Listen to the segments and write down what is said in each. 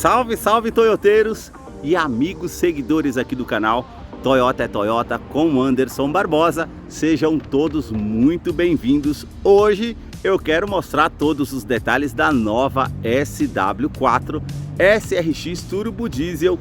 Salve, salve toyoteiros e amigos seguidores aqui do canal Toyota é Toyota com Anderson Barbosa. Sejam todos muito bem-vindos. Hoje eu quero mostrar todos os detalhes da nova SW4 SRX Turbo Diesel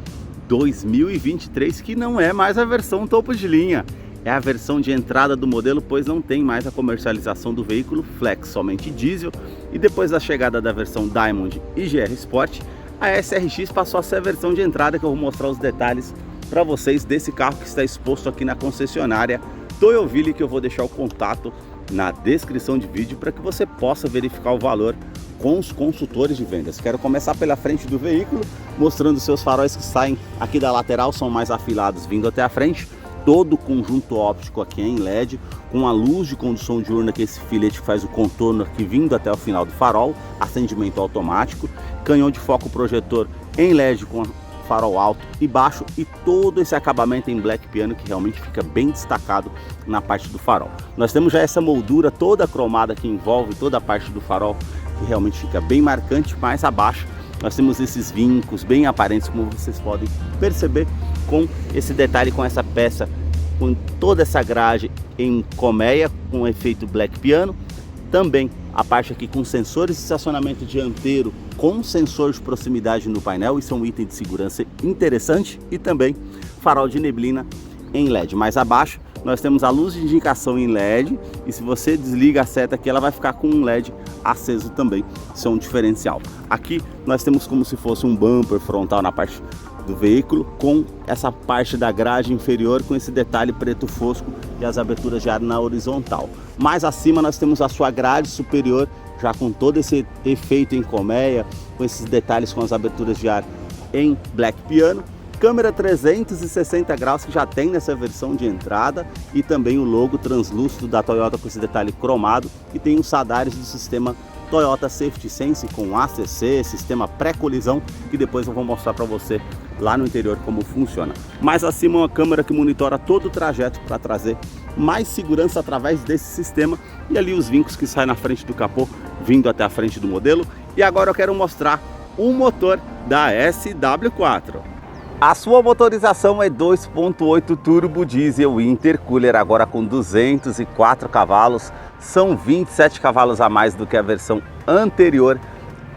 2023, que não é mais a versão topo de linha. É a versão de entrada do modelo, pois não tem mais a comercialização do veículo flex, somente diesel. E depois da chegada da versão Diamond e GR Sport, a SRX passou a ser a versão de entrada, que eu vou mostrar os detalhes para vocês desse carro que está exposto aqui na concessionária Toyoville, que eu vou deixar o contato na descrição de vídeo para que você possa verificar o valor com os consultores de vendas. Quero começar pela frente do veículo, mostrando seus faróis que saem aqui da lateral, são mais afilados vindo até a frente. Todo o conjunto óptico aqui é em LED, com a luz de condução diurna, que é esse filete que faz o contorno aqui vindo até o final do farol, acendimento automático, canhão de foco projetor em LED com farol alto e baixo, e todo esse acabamento em black piano que realmente fica bem destacado na parte do farol. Nós temos já essa moldura toda cromada que envolve toda a parte do farol, que realmente fica bem marcante. Mais abaixo nós temos esses vincos bem aparentes, como vocês podem perceber, com esse detalhe, com essa peça, com toda essa grade em colmeia com efeito black piano. Também a parte aqui com sensores de estacionamento dianteiro com sensor de proximidade no painel, isso é um item de segurança interessante. E também farol de neblina em LED. Mais abaixo nós temos a luz de indicação em LED, e se você desliga a seta aqui, ela vai ficar com um LED aceso também. Isso é um diferencial. Aqui nós temos como se fosse um bumper frontal na parte do veículo, com essa parte da grade inferior com esse detalhe preto fosco e as aberturas de ar na horizontal. Mais acima nós temos a sua grade superior, já com todo esse efeito em colmeia, com esses detalhes com as aberturas de ar em black piano. Câmera 360 graus que já tem nessa versão de entrada, e também o logo translúcido da Toyota com esse detalhe cromado, e tem os radares do sistema Toyota Safety Sense com ACC, sistema pré-colisão, que depois eu vou mostrar para você lá no interior como funciona. Mais acima, uma câmera que monitora todo o trajeto para trazer mais segurança através desse sistema, e ali os vincos que saem na frente do capô vindo até a frente do modelo. E agora eu quero mostrar o motor da SW4. A sua motorização é 2.8 turbo diesel intercooler, agora com 204 cavalos, são 27 cavalos a mais do que a versão anterior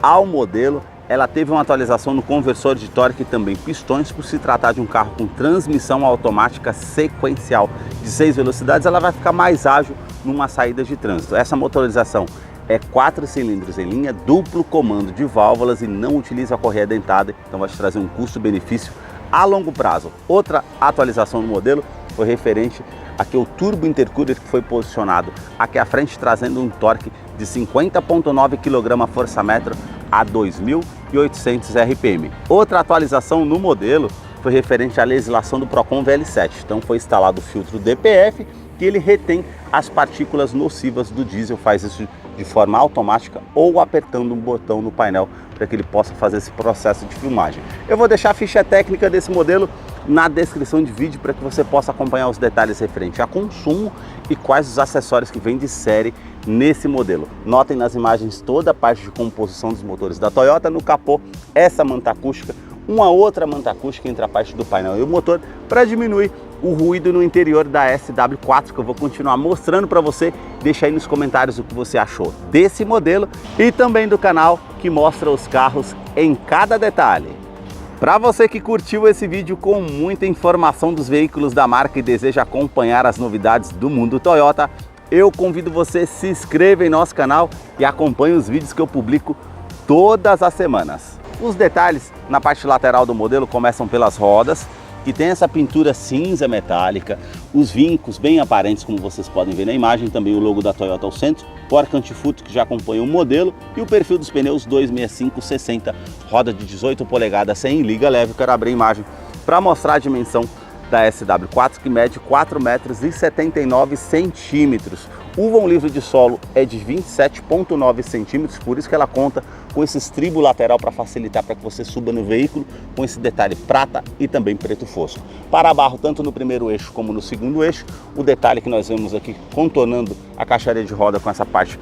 ao modelo. Ela teve uma atualização no conversor de torque e também pistões. Por se tratar de um carro com transmissão automática sequencial de 6 velocidades, ela vai ficar mais ágil numa saída de trânsito. Essa motorização é 4 cilindros em linha, duplo comando de válvulas e não utiliza a correia dentada, então vai te trazer um custo-benefício a longo prazo. Outra atualização do modelo foi referente aqui ao turbo intercooler, que foi posicionado aqui à frente, trazendo um torque de 50,9 kgfm a 2.800 RPM. Outra atualização no modelo foi referente à legislação do Procon VL7. Então foi instalado o filtro DPF, que ele retém as partículas nocivas do diesel, faz isso de forma automática ou apertando um botão no painel para que ele possa fazer esse processo de filmagem. Eu vou deixar a ficha técnica desse modelo na descrição de vídeo para que você possa acompanhar os detalhes referentes a consumo e quais os acessórios que vêm de série nesse modelo. Notem nas imagens toda a parte de composição dos motores da Toyota. No capô, essa manta acústica, uma outra manta acústica entre a parte do painel e o motor, para diminuir o ruído no interior da SW4, que eu vou continuar mostrando para você. Deixa aí nos comentários o que você achou desse modelo e também do canal que mostra os carros em cada detalhe. Para você que curtiu esse vídeo com muita informação dos veículos da marca e deseja acompanhar as novidades do mundo Toyota, eu convido você a se inscrever em nosso canal e acompanhe os vídeos que eu publico todas as semanas. Os detalhes na parte lateral do modelo começam pelas rodas, que tem essa pintura cinza metálica, os vincos bem aparentes, como vocês podem ver na imagem, também o logo da Toyota ao centro, porta antifurto que já acompanha o modelo, e o perfil dos pneus 265/60, roda de 18 polegadas sem liga leve. Eu quero abrir a imagem para mostrar a dimensão da SW4, que mede 4,79 m. O vão livre de solo é de 27,9 centímetros, por isso que ela conta com esse estribo lateral para facilitar para que você suba no veículo, com esse detalhe prata e também preto fosco. Para-barro tanto no primeiro eixo como no segundo eixo, o detalhe que nós vemos aqui contornando a caixaria de roda com essa parte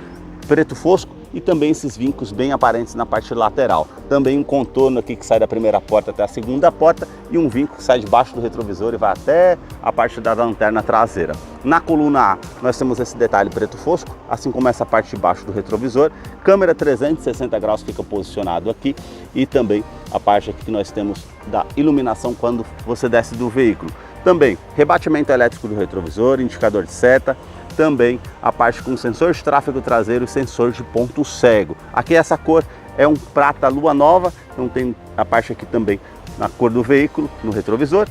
preto fosco e também esses vincos bem aparentes na parte lateral. Também um contorno aqui que sai da primeira porta até a segunda porta e um vinco que sai debaixo do retrovisor e vai até a parte da lanterna traseira. Na coluna A nós temos esse detalhe preto fosco, assim como essa parte de baixo do retrovisor. Câmera 360 graus fica posicionado aqui e também a parte aqui que nós temos da iluminação quando você desce do veículo. Também rebatimento elétrico do retrovisor, indicador de seta, também a parte com sensor de tráfego traseiro e sensor de ponto cego. Aqui essa cor é um prata lua nova, então tem a parte aqui também na cor do veículo, no retrovisor.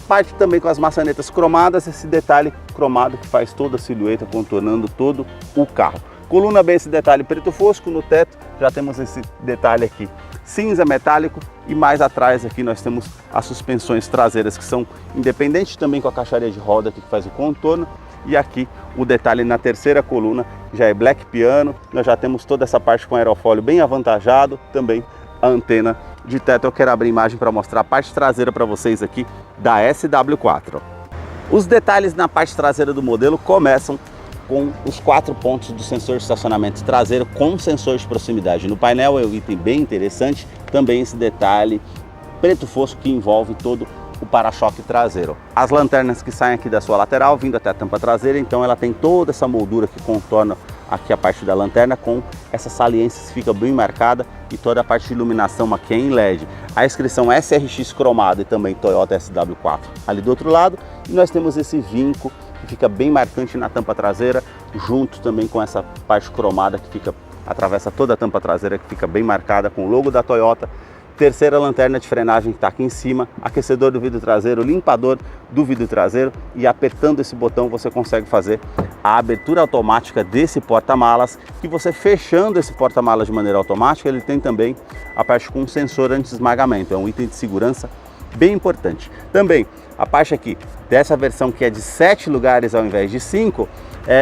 Parte também com as maçanetas cromadas, esse detalhe cromado que faz toda a silhueta, contornando todo o carro. Coluna B, esse detalhe preto fosco, no teto já temos esse detalhe aqui cinza metálico e mais atrás aqui nós temos as suspensões traseiras que são independentes, também com a caixaria de roda aqui que faz o contorno. E aqui o detalhe na terceira coluna já é black piano, nós já temos toda essa parte com aerofólio bem avantajado, também a antena de teto. Eu quero abrir imagem para mostrar a parte traseira para vocês aqui da SW4. Os detalhes na parte traseira do modelo começam com os 4 pontos do sensor de estacionamento traseiro com sensor de proximidade. No painel é um item bem interessante, também esse detalhe preto fosco que envolve todo o para-choque traseiro. As lanternas que saem aqui da sua lateral, vindo até a tampa traseira, então ela tem toda essa moldura que contorna aqui a parte da lanterna com essa saliência que fica bem marcada e toda a parte de iluminação aqui é em LED. A inscrição SRX cromado e também Toyota SW4 ali do outro lado. E nós temos esse vinco que fica bem marcante na tampa traseira, junto também com essa parte cromada que fica, atravessa toda a tampa traseira, que fica bem marcada com o logo da Toyota. Terceira lanterna de frenagem que está aqui em cima, aquecedor do vidro traseiro, limpador do vidro traseiro, e apertando esse botão você consegue fazer a abertura automática desse porta-malas, que você fechando esse porta-malas de maneira automática, ele tem também a parte com sensor anti-esmagamento, é um item de segurança bem importante. Também a parte aqui dessa versão que é de 7 lugares ao invés de 5,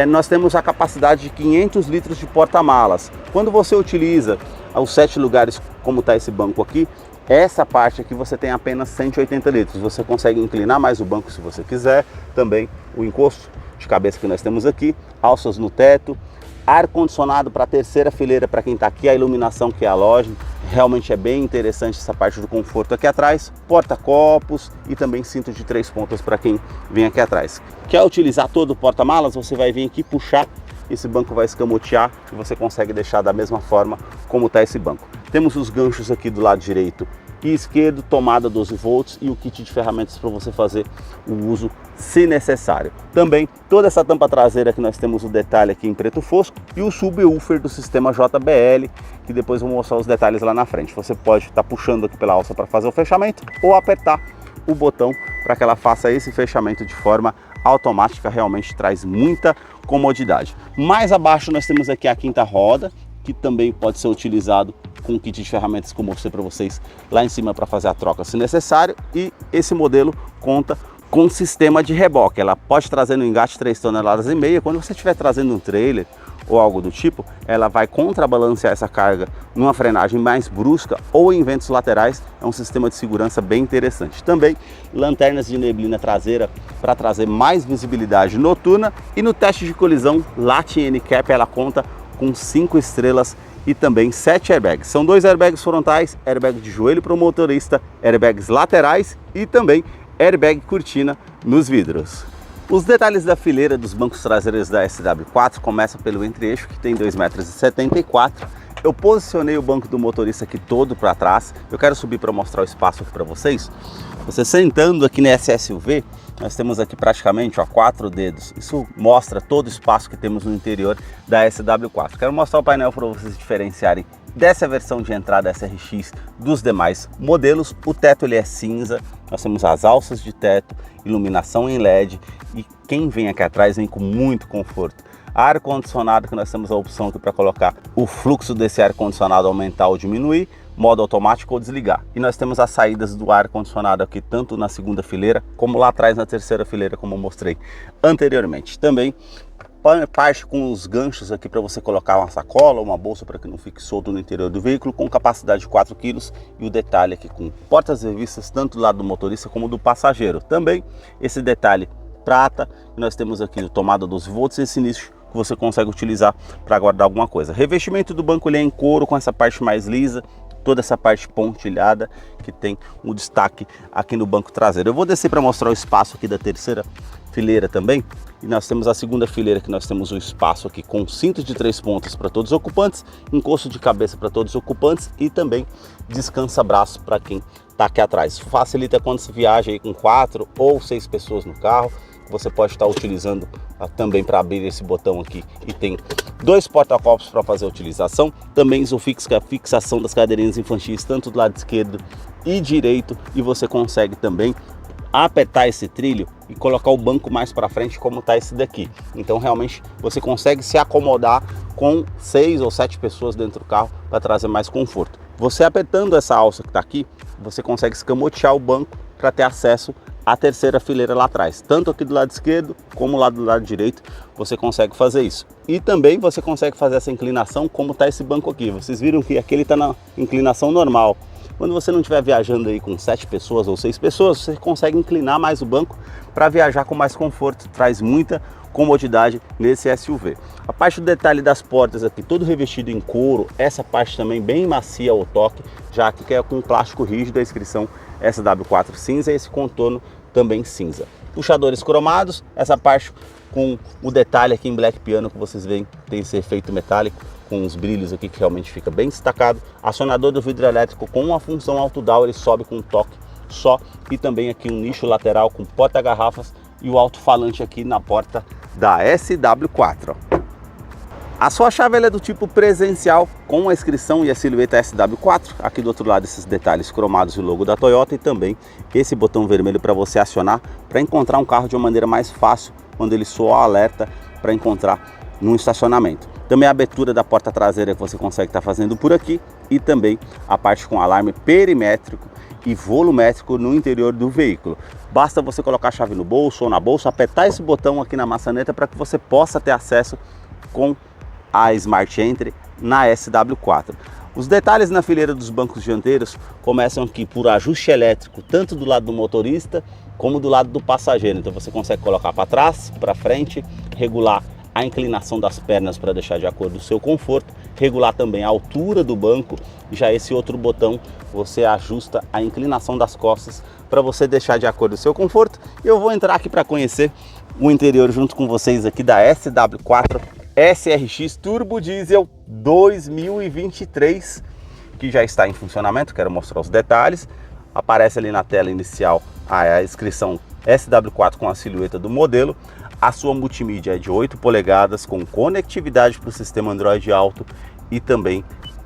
nós temos a capacidade de 500 litros de porta-malas. Quando você utiliza os 7 lugares, como está esse banco aqui, essa parte aqui você tem apenas 180 litros. Você consegue inclinar mais o banco se você quiser. Também o encosto de cabeça que nós temos aqui, alças no teto, ar-condicionado para a terceira fileira para quem está aqui, a iluminação que é a loja. Realmente é bem interessante essa parte do conforto aqui atrás, porta-copos e também cinto de 3 pontas para quem vem aqui atrás. Quer utilizar todo o porta-malas? Você vai vir aqui puxar, esse banco vai escamotear e você consegue deixar da mesma forma como está esse banco. Temos os ganchos aqui do lado direito e esquerdo, tomada 12 volts e o kit de ferramentas para você fazer o uso se necessário. Também toda essa tampa traseira que nós temos o detalhe aqui em preto fosco e o subwoofer do sistema JBL, que depois eu vou mostrar os detalhes lá na frente. Você pode estar puxando aqui pela alça para fazer o fechamento ou apertar o botão para que ela faça esse fechamento de forma automática. Realmente traz muita comodidade. Mais abaixo nós temos aqui a quinta roda, que também pode ser utilizado com um kit de ferramentas que eu mostrei para vocês lá em cima para fazer a troca se necessário. E esse modelo conta com um sistema de reboque. Ela pode trazer no engate 3,5 toneladas. Quando você estiver trazendo um trailer ou algo do tipo, ela vai contrabalancear essa carga numa frenagem mais brusca ou em ventos laterais. É um sistema de segurança bem interessante. Também lanternas de neblina traseira para trazer mais visibilidade noturna. E no teste de colisão, Latin NCAP, ela conta com 5 estrelas e também 7 airbags. São 2 airbags frontais, airbag de joelho para o motorista, airbags laterais e também airbag cortina nos vidros. Os detalhes da fileira dos bancos traseiros da SW4 começam pelo entre-eixo, que tem 2,74 m. Eu posicionei o banco do motorista aqui todo para trás. Eu quero subir para mostrar o espaço aqui para vocês. Você sentando aqui nesse SUV, nós temos aqui praticamente 4 dedos. Isso mostra todo o espaço que temos no interior da SW4. Quero mostrar o painel para vocês diferenciarem dessa versão de entrada SRX dos demais modelos. O teto ele é cinza, nós temos as alças de teto, iluminação em LED e quem vem aqui atrás vem com muito conforto. Ar-condicionado, que nós temos a opção aqui para colocar o fluxo desse ar-condicionado aumentar ou diminuir, modo automático ou desligar. E nós temos as saídas do ar-condicionado aqui tanto na segunda fileira como lá atrás na terceira fileira, como eu mostrei anteriormente. Também parte com os ganchos aqui para você colocar uma sacola ou uma bolsa para que não fique solto no interior do veículo, com capacidade de 4 kg e o detalhe aqui com portas revistas tanto do lado do motorista como do passageiro. Também esse detalhe prata, que nós temos aqui no tomada 12 volts, esse nicho que você consegue utilizar para guardar alguma coisa. Revestimento do banco ele é em couro, com essa parte mais lisa, toda essa parte pontilhada que tem um destaque aqui no banco traseiro. Eu vou descer para mostrar o espaço aqui da terceira fileira também. E nós temos a segunda fileira, que nós temos o espaço aqui com cinto de 3 pontas para todos os ocupantes, encosto de cabeça para todos os ocupantes e também descansa-braço para quem está aqui atrás. Facilita quando se viaja aí com 4 ou 6 pessoas no carro. Você pode estar utilizando também para abrir esse botão aqui, e tem 2 porta-copos para fazer a utilização. Também Isofix, que é a fixação das cadeirinhas infantis, tanto do lado esquerdo e direito, e você consegue também apertar esse trilho e colocar o banco mais para frente, como está esse daqui. Então realmente você consegue se acomodar com 6 ou 7 pessoas dentro do carro para trazer mais conforto. Você apertando essa alça que está aqui, você consegue escamotear o banco para ter acesso à terceira fileira lá atrás, tanto aqui do lado esquerdo como lá do lado direito. Você consegue fazer isso, e também você consegue fazer essa inclinação como está esse banco aqui. Vocês viram que aqui ele está na inclinação normal. Quando você não estiver viajando aí com 7 pessoas ou 6 pessoas, você consegue inclinar mais o banco para viajar com mais conforto. Traz muita comodidade nesse SUV. A parte do detalhe das portas aqui, todo revestido em couro. Essa parte também bem macia ao toque, já que é com plástico rígido, a inscrição SW4 cinza, e esse contorno também cinza. Puxadores cromados, essa parte com o detalhe aqui em black piano que vocês veem, tem esse efeito metálico com os brilhos aqui que realmente fica bem destacado. Acionador do vidro elétrico com uma função auto-down, ele sobe com um toque só, e também aqui um nicho lateral com porta-garrafas e o alto-falante aqui na porta da SW4. A sua chave ela é do tipo presencial, com a inscrição e a silhueta SW4. Aqui do outro lado esses detalhes cromados e o logo da Toyota, e também esse botão vermelho para você acionar para encontrar um carro de uma maneira mais fácil quando ele soa alerta para encontrar num estacionamento. Também a abertura da porta traseira que você consegue estar fazendo por aqui, e também a parte com alarme perimétrico e volumétrico no interior do veículo. Basta você colocar a chave no bolso ou na bolsa, apertar esse botão aqui na maçaneta para que você possa ter acesso com a Smart Entry na SW4. Os detalhes na fileira dos bancos dianteiros começam aqui por ajuste elétrico, tanto do lado do motorista como do lado do passageiro. Então você consegue colocar para trás, para frente, regular a inclinação das pernas para deixar de acordo com o seu conforto, regular também a altura do banco. Já esse outro botão você ajusta a inclinação das costas para você deixar de acordo com o seu conforto. E eu vou entrar aqui para conhecer o interior junto com vocês aqui da SW4 SRX Turbo Diesel 2023, que já está em funcionamento. Quero mostrar os detalhes. Aparece ali na tela inicial a inscrição SW4 com a silhueta do modelo. A sua multimídia é de 8 polegadas com conectividade para o sistema Android Auto e também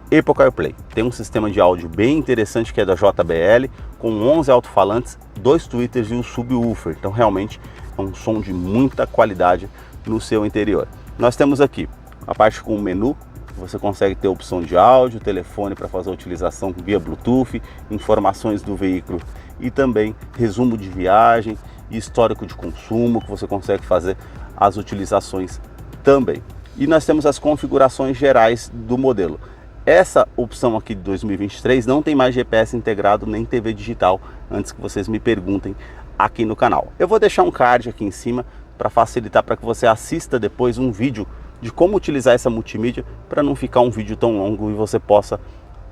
Apple CarPlay. Tem um sistema de áudio bem interessante que é da JBL, com 11 alto-falantes, 2 tweeters e um subwoofer. Então realmente é um som de muita qualidade no seu interior. Nós temos aqui a parte com o menu. Você consegue ter opção de áudio, telefone para fazer a utilização via Bluetooth, informações do veículo e também resumo de viagem e histórico de consumo, que você consegue fazer as utilizações também. E nós temos as configurações gerais do modelo. Essa opção aqui de 2023 não tem mais GPS integrado nem TV digital, antes que vocês me perguntem aqui no canal. Eu vou deixar um card aqui em cima para facilitar, para que você assista depois um vídeo de como utilizar essa multimídia, para não ficar um vídeo tão longo e você possa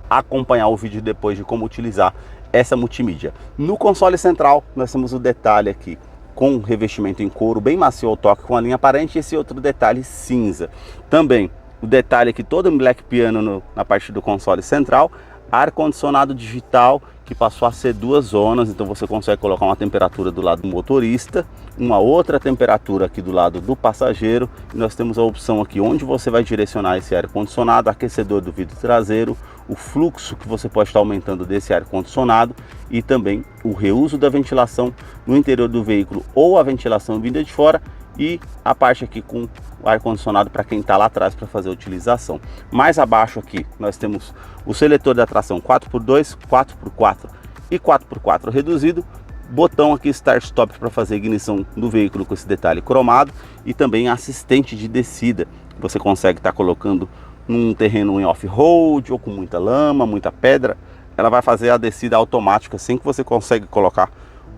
acompanhar o vídeo depois de como utilizar essa multimídia. No console central nós temos o detalhe aqui com revestimento em couro bem macio ao toque, com a linha aparente, e esse outro detalhe cinza. Também o detalhe aqui todo em black piano na parte do console central. Ar-condicionado digital que passou a ser 2 zonas, então você consegue colocar uma temperatura do lado do motorista, uma outra temperatura aqui do lado do passageiro. E nós temos a opção aqui onde você vai direcionar esse ar-condicionado, aquecedor do vidro traseiro, o fluxo que você pode estar aumentando desse ar-condicionado, e também o reuso da ventilação no interior do veículo ou a ventilação vinda de fora, e a parte aqui com o ar-condicionado para quem está lá atrás para fazer a utilização. Mais abaixo aqui nós temos o seletor da tração 4x2, 4x4 e 4x4 reduzido. Botão aqui Start Stop para fazer a ignição do veículo com esse detalhe cromado, e também assistente de descida. Você consegue estar colocando num terreno em off-road ou com muita lama, muita pedra. Ela vai fazer a descida automática sem que você consegue colocar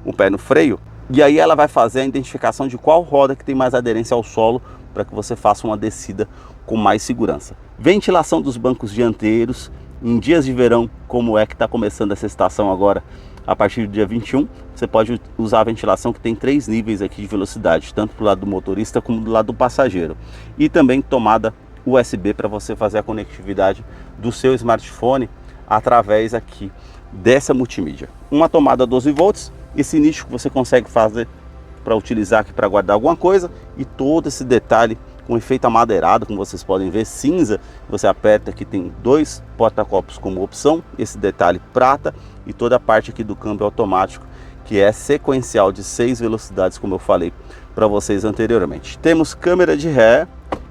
o pé no freio. E aí ela vai fazer a identificação de qual roda que tem mais aderência ao solo para que você faça uma descida com mais segurança. Ventilação dos bancos dianteiros em dias de verão, como é que está começando essa estação agora, a partir do dia 21, você pode usar a ventilação que tem 3 níveis aqui de velocidade, tanto do lado do motorista como do lado do passageiro. E também tomada USB para você fazer a conectividade do seu smartphone através aqui dessa multimídia. Uma tomada 12 volts, esse nicho que você consegue fazer para utilizar aqui para guardar alguma coisa, e todo esse detalhe com efeito amadeirado, como vocês podem ver, cinza. Você aperta aqui, tem 2 porta-copos como opção, esse detalhe prata, e toda a parte aqui do câmbio automático, que é sequencial de 6 velocidades, como eu falei para vocês anteriormente. Temos câmera de ré,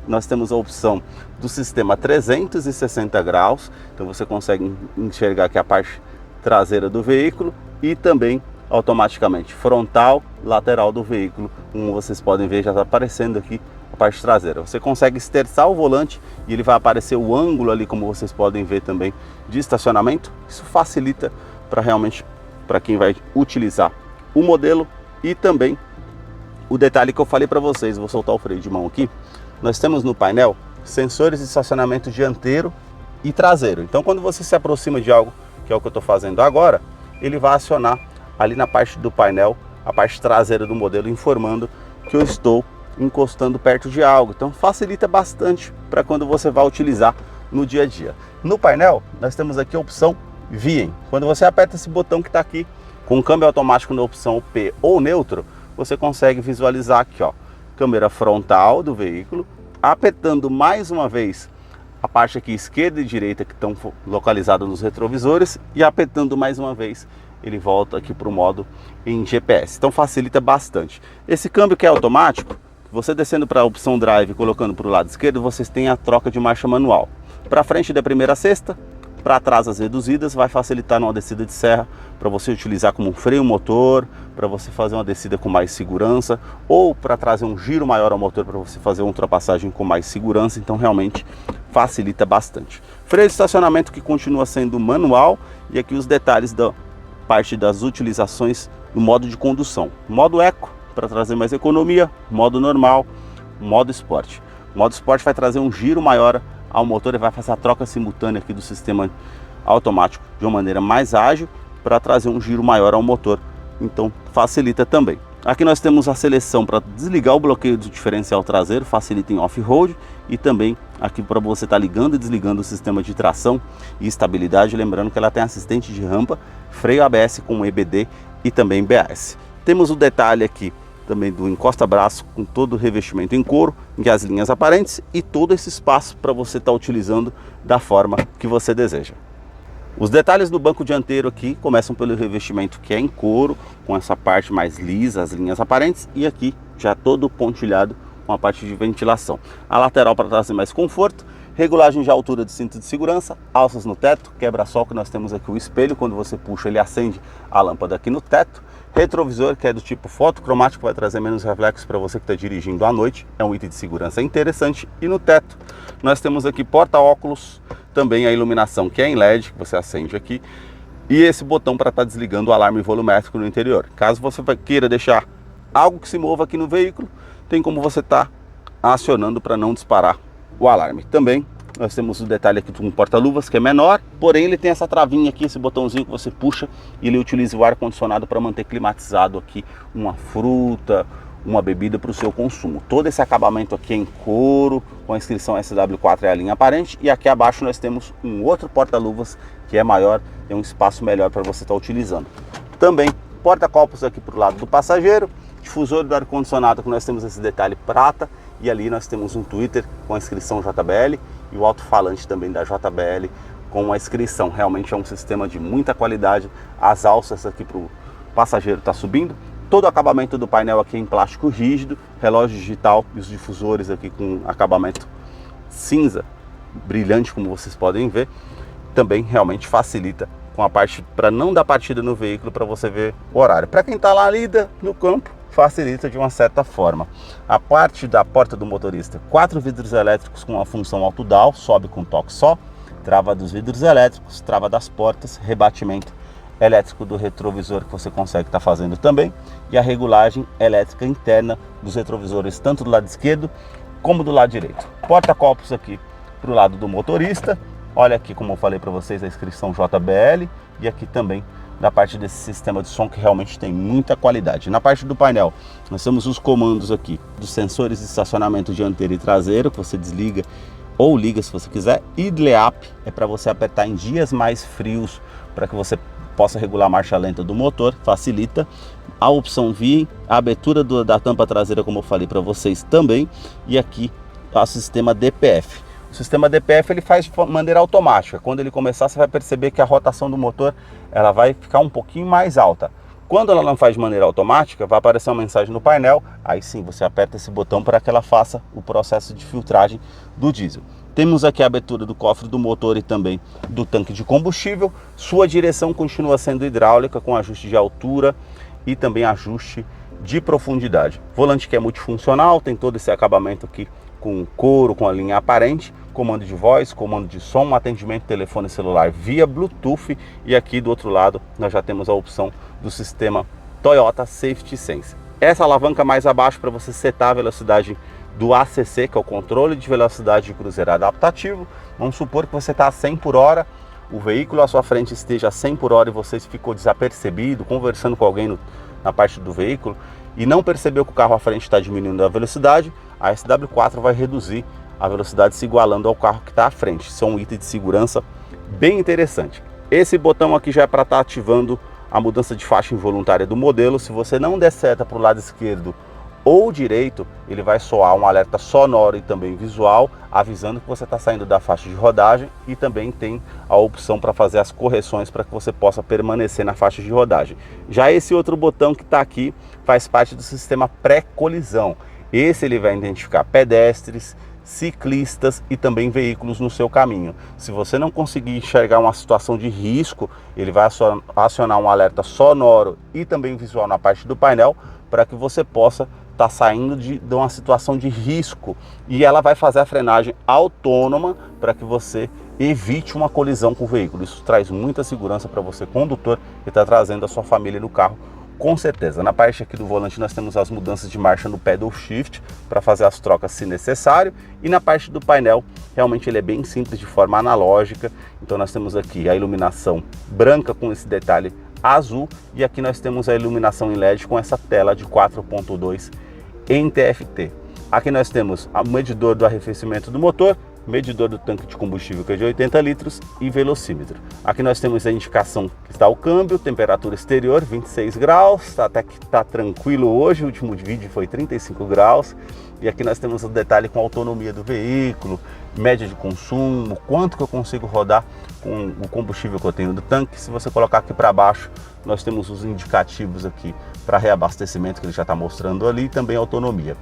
nós temos a opção do sistema 360 graus, então você consegue enxergar aqui a parte traseira do veículo e também automaticamente frontal, lateral do veículo, como vocês podem ver, já está aparecendo aqui a parte traseira. Você consegue esterçar o volante e ele vai aparecer o ângulo ali, como vocês podem ver também, de estacionamento. Isso facilita para realmente para quem vai utilizar o modelo. E também o detalhe que eu falei para vocês, vou soltar o freio de mão aqui, nós temos no painel sensores de estacionamento dianteiro e traseiro. Então quando você se aproxima de algo, que é o que eu estou fazendo agora, ele vai acionar ali na parte do painel, a parte traseira do modelo, informando que eu estou encostando perto de algo. Então facilita bastante para quando você vai utilizar no dia a dia. No painel nós temos aqui a opção Viem. Quando você aperta esse botão que está aqui, com o câmbio automático na opção P ou neutro, você consegue visualizar aqui, ó, câmera frontal do veículo, apertando mais uma vez a parte aqui esquerda e direita que estão localizadas nos retrovisores, e apertando mais uma vez ele volta aqui para o modo em GPS. Então facilita bastante. Esse câmbio que é automático, você descendo para a opção Drive e colocando para o lado esquerdo, vocês têm a troca de marcha manual. Para frente da primeira a sexta, para trás as reduzidas, vai facilitar numa descida de serra, para você utilizar como um freio motor, para você fazer uma descida com mais segurança, ou para trazer um giro maior ao motor, para você fazer uma ultrapassagem com mais segurança. Então realmente facilita bastante. Freio de estacionamento que continua sendo manual, e aqui os detalhes da parte das utilizações no modo de condução. Modo Eco, para trazer mais economia, modo normal, modo Esporte. O modo Esporte vai trazer um giro maior ao motor e vai fazer a troca simultânea aqui do sistema automático de uma maneira mais ágil, para trazer um giro maior ao motor. Então facilita também. Aqui nós temos a seleção para desligar o bloqueio do diferencial traseiro, facilita em off-road, e também aqui para você estar ligando e desligando o sistema de tração e estabilidade, lembrando que ela tem assistente de rampa, freio ABS com EBD e também BAS. Temos o detalhe aqui também do encosta-braço com todo o revestimento em couro, em as linhas aparentes, e todo esse espaço para você estar utilizando da forma que você deseja. Os detalhes do banco dianteiro aqui começam pelo revestimento que é em couro, com essa parte mais lisa, as linhas aparentes, e aqui já todo pontilhado com a parte de ventilação. A lateral para trazer mais conforto, regulagem de altura de cinto de segurança, alças no teto, quebra-sol, que nós temos aqui o espelho, quando você puxa ele acende a lâmpada aqui no teto, retrovisor que é do tipo fotocromático, vai trazer menos reflexos para você que está dirigindo à noite, é um item de segurança interessante. E no teto nós temos aqui porta-óculos, também a iluminação que é em LED, que você acende aqui, e esse botão para estar desligando o alarme volumétrico no interior. Caso você queira deixar algo que se mova aqui no veículo, tem como você estar acionando para não disparar o alarme. Também nós temos o detalhe aqui de um porta-luvas que é menor, porém ele tem essa travinha aqui, esse botãozinho que você puxa, e ele utiliza o ar-condicionado para manter climatizado aqui uma fruta, uma bebida para o seu consumo. Todo esse acabamento aqui é em couro, com a inscrição SW4 é a linha aparente, e aqui abaixo nós temos um outro porta-luvas que é maior, tem um espaço melhor para você estar utilizando. Também porta-copos aqui para o lado do passageiro, difusor do ar-condicionado que nós temos esse detalhe prata, e ali nós temos um Twitter com a inscrição JBL e o alto-falante também da JBL com a inscrição. Realmente é um sistema de muita qualidade. As alças aqui para o passageiro está subindo. Todo o acabamento do painel aqui é em plástico rígido, relógio digital e os difusores aqui com acabamento cinza, brilhante, como vocês podem ver. Também realmente facilita com a parte para não dar partida no veículo, para você ver o horário. Para quem está lá lida no campo, facilita de uma certa forma. A parte da porta do motorista, 4 vidros elétricos com a função auto-down, sobe com toque só, trava dos vidros elétricos, trava das portas, rebatimento elétrico do retrovisor que você consegue estar fazendo também, e a regulagem elétrica interna dos retrovisores, tanto do lado esquerdo como do lado direito. Porta-copos aqui para o lado do motorista. Olha aqui, como eu falei para vocês, a inscrição JBL, e aqui também da parte desse sistema de som que realmente tem muita qualidade. Na parte do painel, nós temos os comandos aqui dos sensores de estacionamento dianteiro e traseiro, que você desliga ou liga se você quiser. Idle Up é para você apertar em dias mais frios, para que você possa regular a marcha lenta do motor, facilita. A opção VIN, a abertura da tampa traseira, como eu falei para vocês também, e aqui o sistema DPF. O sistema DPF ele faz de maneira automática. Quando ele começar, você vai perceber que a rotação do motor ela vai ficar um pouquinho mais alta. Quando ela não faz de maneira automática, vai aparecer uma mensagem no painel. Aí sim, você aperta esse botão para que ela faça o processo de filtragem do diesel. Temos aqui a abertura do cofre do motor e também do tanque de combustível. Sua direção continua sendo hidráulica, com ajuste de altura e também ajuste de profundidade. Volante que é multifuncional, tem todo esse acabamento aqui com couro, com a linha aparente, comando de voz, comando de som, atendimento telefone celular via Bluetooth, e aqui do outro lado nós já temos a opção do sistema Toyota Safety Sense. Essa alavanca mais abaixo para você setar a velocidade do ACC, que é o controle de velocidade de cruzeiro adaptativo. Vamos supor que você está a 100 por hora, o veículo à sua frente esteja a 100 por hora e você ficou desapercebido, conversando com alguém na parte do veículo, e não percebeu que o carro à frente está diminuindo a velocidade, a SW4 vai reduzir a velocidade se igualando ao carro que está à frente. Isso é um item de segurança bem interessante. Esse botão aqui já é para estar ativando a mudança de faixa involuntária do modelo. Se você não der seta para o lado esquerdo ou direito, ele vai soar um alerta sonoro e também visual, avisando que você está saindo da faixa de rodagem, e também tem a opção para fazer as correções para que você possa permanecer na faixa de rodagem. Já esse outro botão que está aqui faz parte do sistema pré-colisão. Esse ele vai identificar pedestres, ciclistas e também veículos no seu caminho. Se você não conseguir enxergar uma situação de risco, ele vai acionar um alerta sonoro e também visual na parte do painel, para que você possa estar saindo de uma situação de risco, e ela vai fazer a frenagem autônoma para que você evite uma colisão com o veículo. Isso traz muita segurança para você, condutor, que está trazendo a sua família no carro, com certeza. Na parte aqui do volante nós temos as mudanças de marcha no pedal shift para fazer as trocas se necessário, e na parte do painel realmente ele é bem simples, de forma analógica. Então nós temos aqui a iluminação branca com esse detalhe azul, e aqui nós temos a iluminação em LED com essa tela de 4.2 em TFT. Aqui nós temos o medidor do arrefecimento do motor, medidor do tanque de combustível, que é de 80 litros, e velocímetro. Aqui nós temos a indicação que está o câmbio, temperatura exterior 26 graus, até que está tranquilo hoje, o último vídeo foi 35 graus. E aqui nós temos o detalhe com a autonomia do veículo, média de consumo, quanto que eu consigo rodar com o combustível que eu tenho do tanque. Se você colocar aqui para baixo, nós temos os indicativos aqui para reabastecimento, que ele já está mostrando ali, e também autonomia.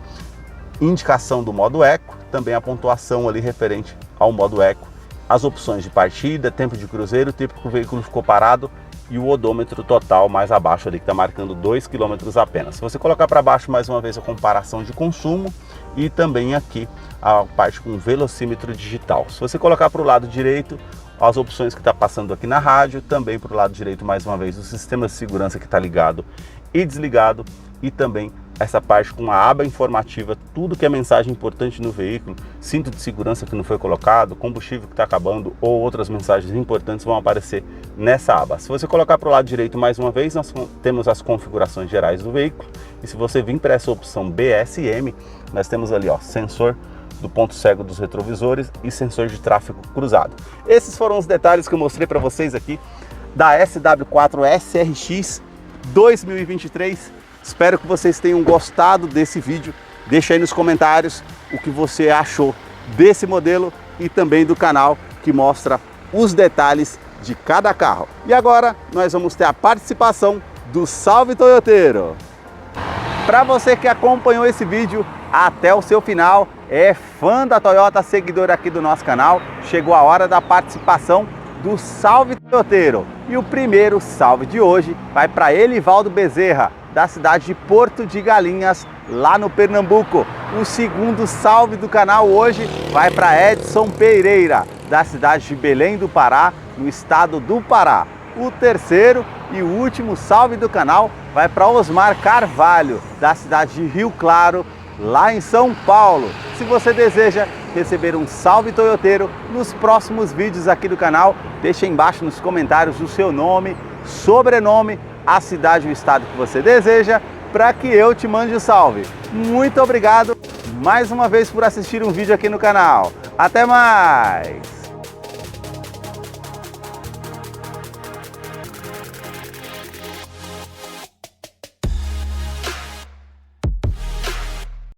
Indicação do modo Eco, também a pontuação ali referente ao modo Eco, as opções de partida, tempo de cruzeiro, tempo que o veículo ficou parado, e o odômetro total mais abaixo ali, que está marcando 2 km apenas. Se você colocar para baixo mais uma vez a comparação de consumo, e também aqui a parte com velocímetro digital. Se você colocar para o lado direito, as opções que está passando aqui na rádio, também para o lado direito mais uma vez o sistema de segurança que está ligado e desligado, e também essa parte com a aba informativa, tudo que é mensagem importante no veículo, cinto de segurança que não foi colocado, combustível que está acabando ou outras mensagens importantes vão aparecer nessa aba. Se você colocar para o lado direito mais uma vez, nós temos as configurações gerais do veículo, e se você vir para essa opção BSM, nós temos ali ó, sensor do ponto cego dos retrovisores e sensor de tráfego cruzado. Esses foram os detalhes que eu mostrei para vocês aqui da SW4 SRX 2023. Espero que vocês tenham gostado desse vídeo. Deixa aí nos comentários o que você achou desse modelo e também do canal, que mostra os detalhes de cada carro. E agora nós vamos ter a participação do Salve Toyoteiro. Para você que acompanhou esse vídeo até o seu final, é fã da Toyota, seguidor aqui do nosso canal, chegou a hora da participação do Salve Toyoteiro. E o primeiro salve de hoje vai para Elivaldo Bezerra, da cidade de Porto de Galinhas, lá no Pernambuco. O segundo salve do canal hoje vai para Edson Pereira, da cidade de Belém do Pará, no estado do Pará. O terceiro E o último salve do canal vai para Osmar Carvalho, da cidade de Rio Claro, lá em São Paulo. Se você deseja receber um salve toyoteiro nos próximos vídeos aqui do canal, deixa aí embaixo nos comentários o seu nome, sobrenome, a cidade e o estado que você deseja, para que eu te mande o salve. Muito obrigado mais uma vez por assistir um vídeo aqui no canal. Até mais!